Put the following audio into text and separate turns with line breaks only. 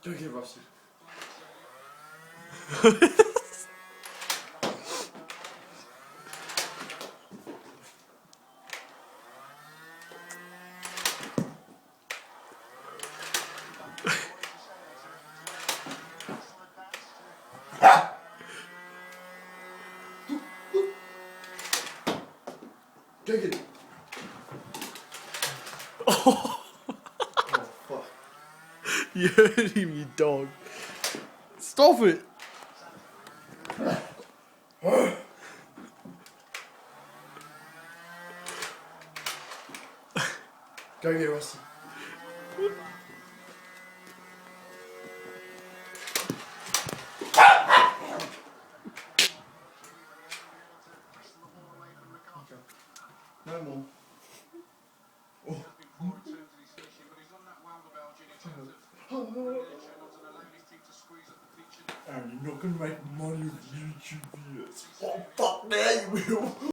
Go get Rusty. Go get it.
Oh,
Oh, fuck.
you heard him, you dog. Stop it.
Go get Rusty. No more. And you're not gonna make money with YouTube videos. Oh fuck, now you will.